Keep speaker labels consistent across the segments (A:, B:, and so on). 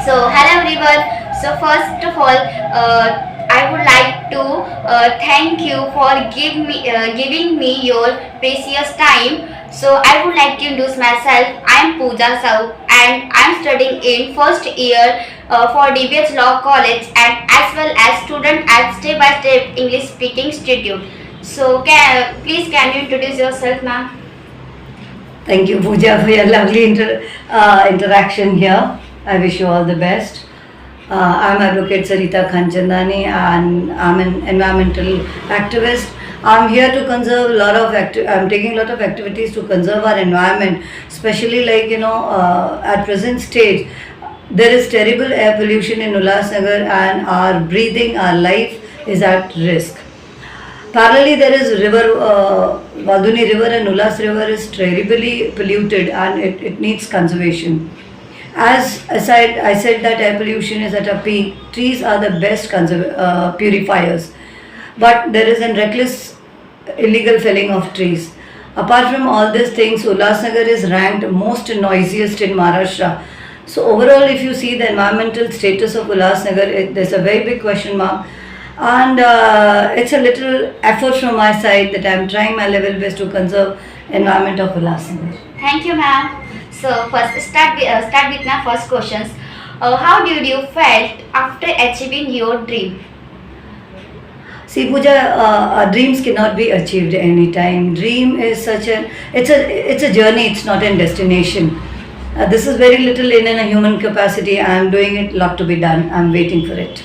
A: Hello everyone. So first of all, I would like to thank you for giving me your precious time. So I would like to introduce myself. I am Pooja Sau and I am studying in first year for DBS Law College and as well as student at Step by Step English Speaking Institute. Can you introduce yourself, ma'am?
B: Thank you, Pooja, for your lovely interaction here. I wish you all the best. I'm Advocate Sarita Khanchandani and I'm an environmental activist. I'm here to conserve a lot of I'm taking a lot of activities to conserve our environment, especially at present stage there is terrible air pollution in Ulhasnagar and our breathing, our life is at risk. Parallelly, there is Valduni River and Ullas River is terribly polluted and it needs conservation. As I said that air pollution is at a peak, trees are the best purifiers. But there is a reckless illegal felling of trees. Apart from all these things, Ulhasnagar is ranked most noisiest in Maharashtra. So overall, if you see the environmental status of Ulhasnagar, there's a very big question mark and it's a little effort from my side that I'm trying my level best to conserve environment of Ulhasnagar.
A: Thank you, ma'am. So first, start with my first questions. How did you felt after achieving your dream?
B: See, Pooja, dreams cannot be achieved anytime. Dream is it's a journey. It's not a destination. This is very little in a human capacity. I'm doing it. Lot to be done. I'm waiting for it.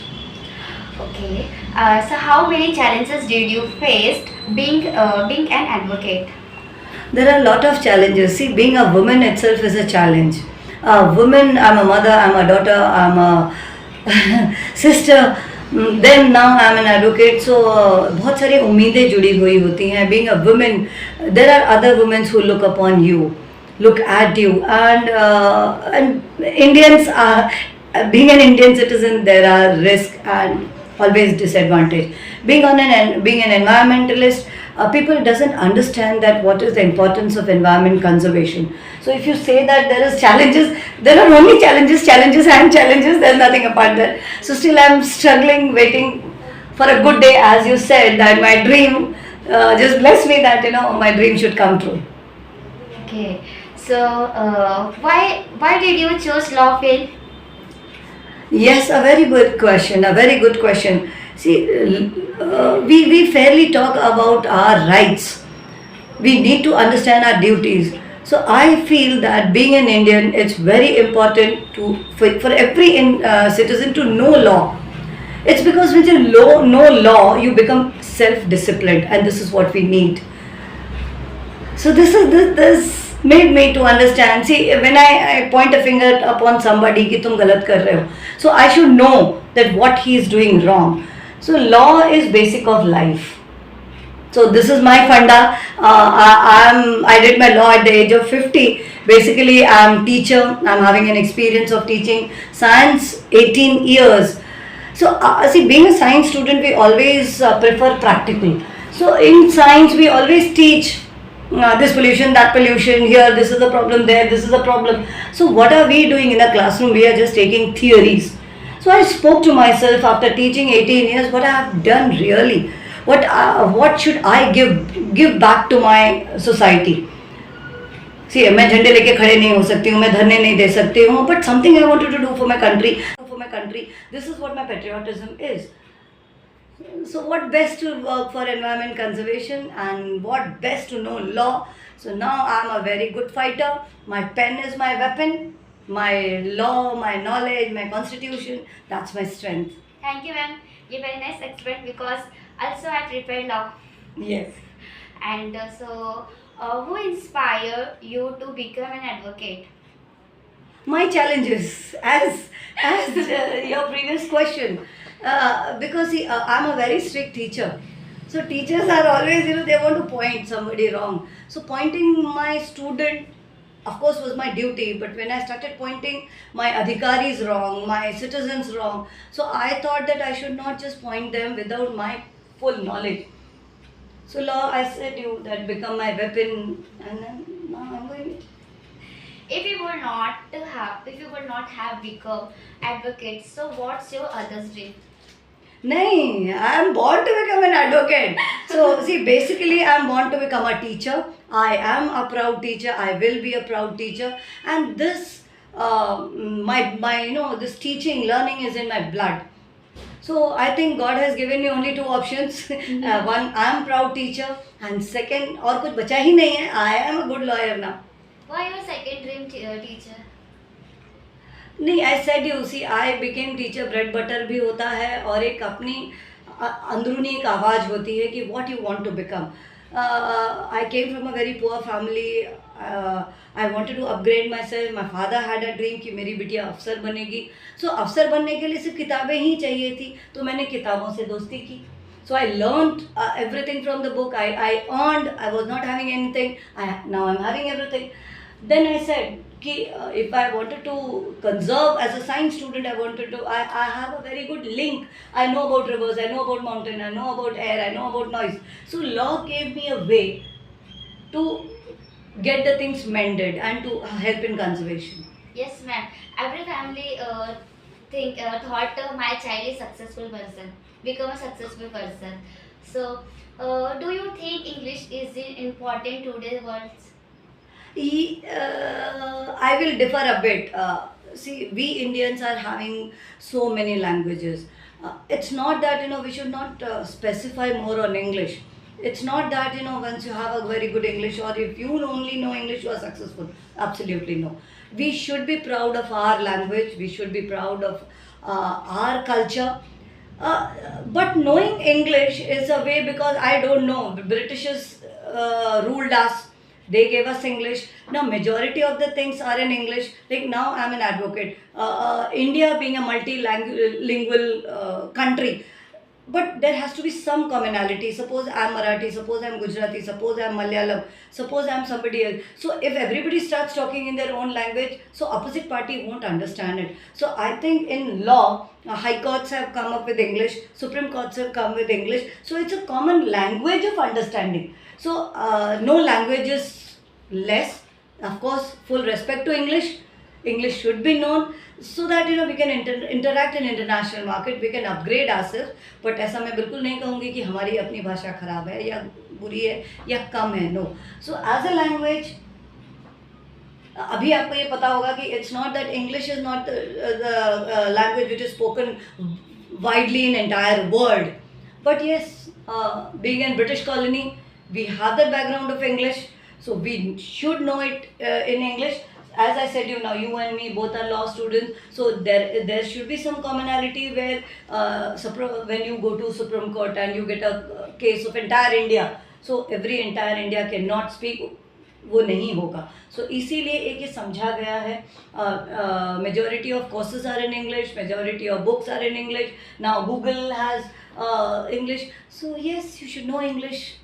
A: Okay. So how many challenges did you face being an advocate?
B: There are a lot of challenges. See, being a woman itself is a challenge. Woman, I'm a mother, I'm a daughter, I'm a sister. Then now I'm an advocate. So बहुत सारी उम्मीदें जुड़ी हुई होती हैं. Being a woman, there are other women who look upon you, look at you, and Indians are being an Indian citizen. There are risks and always disadvantage. Being an environmentalist, people doesn't understand that what is the importance of environment conservation. So if you say that there is challenges, there are only challenges and challenges. There's nothing apart that. So still I'm struggling, waiting for a good day. As you said, that my dream just bless me that my dream should come true.
A: Okay. So why did you choose law field?
B: Yes, a very good question. A very good question. See, we fairly talk about our rights. We need to understand our duties. So I feel that being an Indian, it's very important for every citizen to know law. It's because when you know law, you become self-disciplined, and this is what we need. So this made me to understand. See, when I point a finger upon somebody कि तुम गलत कर रहे हो, so I should know that what he is doing wrong. So law is basic of life. So this is my funda. I did my law at the age of 50. Basically, I'm teacher. I'm having an experience of teaching science 18 years. So see, being a science student, we always prefer practical. So in science, we always teach this pollution, that pollution, here, this is the problem, there, this is the problem. So what are we doing in the classroom? We are just taking theories. So I spoke to myself after teaching 18 years, what I have done really. What should I give back to my society? See, मैं झंडे लेके खड़े नहीं हो सकती हूँ, मैं धरने नहीं दे सकती हूँ, but something I wanted to do for my country. This is what my patriotism is. So what best to work for environment conservation and what best to know law. So now I'm a very good fighter. My pen is my weapon. My law, my knowledge, my constitution, that's my strength.
A: Thank you, ma'am. You're very nice expert because also I prepared law.
B: Yes.
A: And who inspired you to become an advocate?
B: My challenges, as your previous question, because see, I'm a very strict teacher. So teachers are always, they want to point somebody wrong. So pointing my student, of course, was my duty. But when I started pointing my adhikaris wrong, my citizens wrong, so I thought that I should not just point them without my full knowledge. So law, I said you that become my weapon, and then now I'm going.
A: If you would not have become advocates, so what's your other's dream?
B: Nahin, I am born to become an advocate. So, see, basically, I am born to become a teacher. I am a proud teacher. I will be a proud teacher. And this, this teaching, learning is in my blood. So, I think God has given me only two options. One, I am proud teacher. And second, और कुछ बचा ही नहीं है. I am a good lawyer now.
A: Why your second dream teacher?
B: नहीं, I said you see I became teacher, bread butter भी होता है और एक अपनी अंदरूनी एक आवाज़ होती है कि what you want to become. I came from a very poor family. I wanted to upgrade myself. My father had a dream कि मेरी बिटिया अफसर बनेगी. सो अफसर बनने के लिए सिर्फ किताबें ही चाहिए थी, तो मैंने किताबों से दोस्ती की. So I learned everything from the book. I earned. I was not having anything. Now I'm having everything. Then I said कि if I wanted to conserve as a science student, I have a very good link. I know about rivers, I know about mountain, I know about air, I know about noise. So law gave me a way to get the things mended and to help in conservation.
A: Yes, ma'am. Every family thought my child is successful person, become a successful person. So, do you think English is important today's world?
B: I will differ a bit. See, we Indians are having so many languages. It's not that we should not specify more on English. It's not that once you have a very good English or if you only know English you are successful. Absolutely no. We should be proud of our language. We should be proud of our culture. But knowing English is a way because I don't know. Britishers ruled us. They gave us English. Now majority of the things are in English. Like now I'm an advocate. India being a multilingual country, but there has to be some commonality. Suppose I'm Marathi, suppose I'm Gujarati, suppose I'm Malayalam, suppose I'm somebody else. So if everybody starts talking in their own language, so opposite party won't understand it. So I think in law, high courts have come up with English, Supreme Courts have come with English. So it's a common language of understanding. So no language is less. Of course, full respect to English. English should be known so that we can interact in international market. We can upgrade ourselves. But ऐसा मैं बिल्कुल नहीं कहूँगी कि हमारी अपनी भाषा खराब है या बुरी है या कम है. No. So as a language, अभी आपको ये पता होगा कि it's not that English is not the language which is spoken widely in entire world. But yes, being in British colony, we have the background of English, so we should know it in English. As I said, you and me both are law students, so there should be some commonality where when you go to Supreme Court and you get a case of entire India, so every entire India cannot speak, वो नहीं होगा. So इसीलिए एक ये समझा गया है. Majority of courses are in English, majority of books are in English. Now Google has English, so yes, you should know English,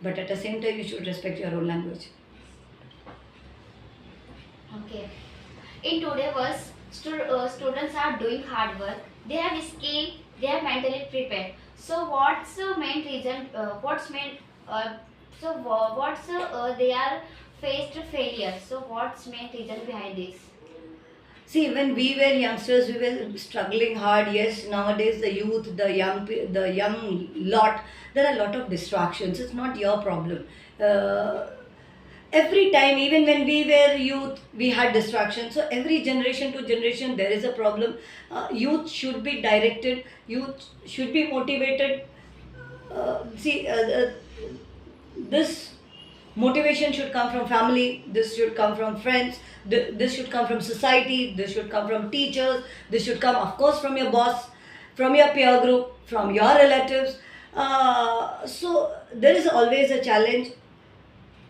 B: but at the same time you should respect your own language.
A: Okay. In today's world, students are doing hard work. They have skill. They are mentally prepared. So what's the main reason? They are faced failure. So what's main reason behind this?
B: See, when we were youngsters, we were struggling hard. Yes, nowadays the youth, the young lot, there are a lot of distractions. It's not your problem. Every time, even when we were youth, we had distractions. So every generation to generation, there is a problem. Youth should be directed. Youth should be motivated. This motivation should come from family. This should come from friends. This should come from society. This should come from teachers. This should come, of course, from your boss, from your peer group, from your relatives. So there is always a challenge.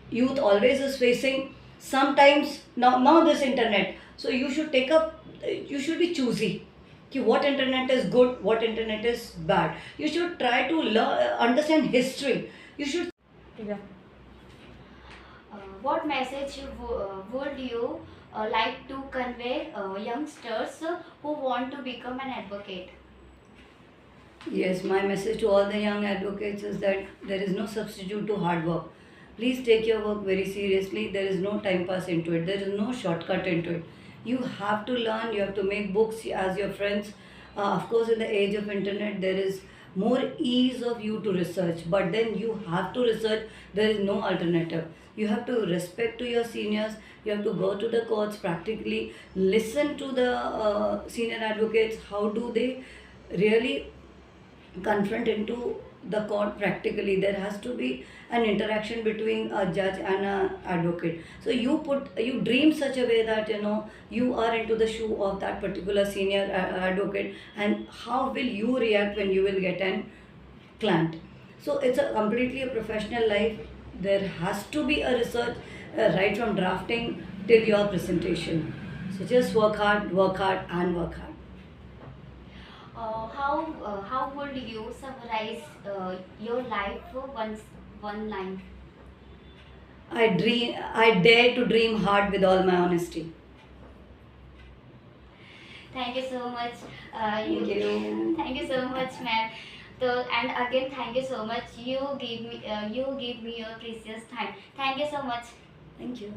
B: Youth always is facing. Sometimes now this internet. So you should you should be choosy. What internet is good, what internet is bad. You should try to understand history. You should. Yeah.
A: What message would you like to convey youngsters who want to become an advocate?
B: Yes, my message to all the young advocates is that there is no substitute to hard work. Please take your work very seriously. There is no time pass into it. There is no shortcut into it. You have to learn. You have to make books as your friends. Of course, in the age of internet, there is more ease of you to research. But then you have to research. There is no alternative. You have to respect to your seniors. You have to go to the courts practically. Listen to the senior advocates. How do they really confront into the court practically? There has to be an interaction between a judge and a advocate. So you dream such a way that you are into the shoe of that particular senior advocate, and how will you react when you will get an client. So it's a completely a professional life. There has to be a research, right from drafting till your presentation. So just work hard and work hard.
A: How would you summarize your life for one line?
B: I dare to dream hard with all my honesty.
A: Thank you so much.
B: Thank you.
A: Thank you so much, ma'am. So, and again, thank you so much. You give me your precious time. Thank you so much.
B: Thank you.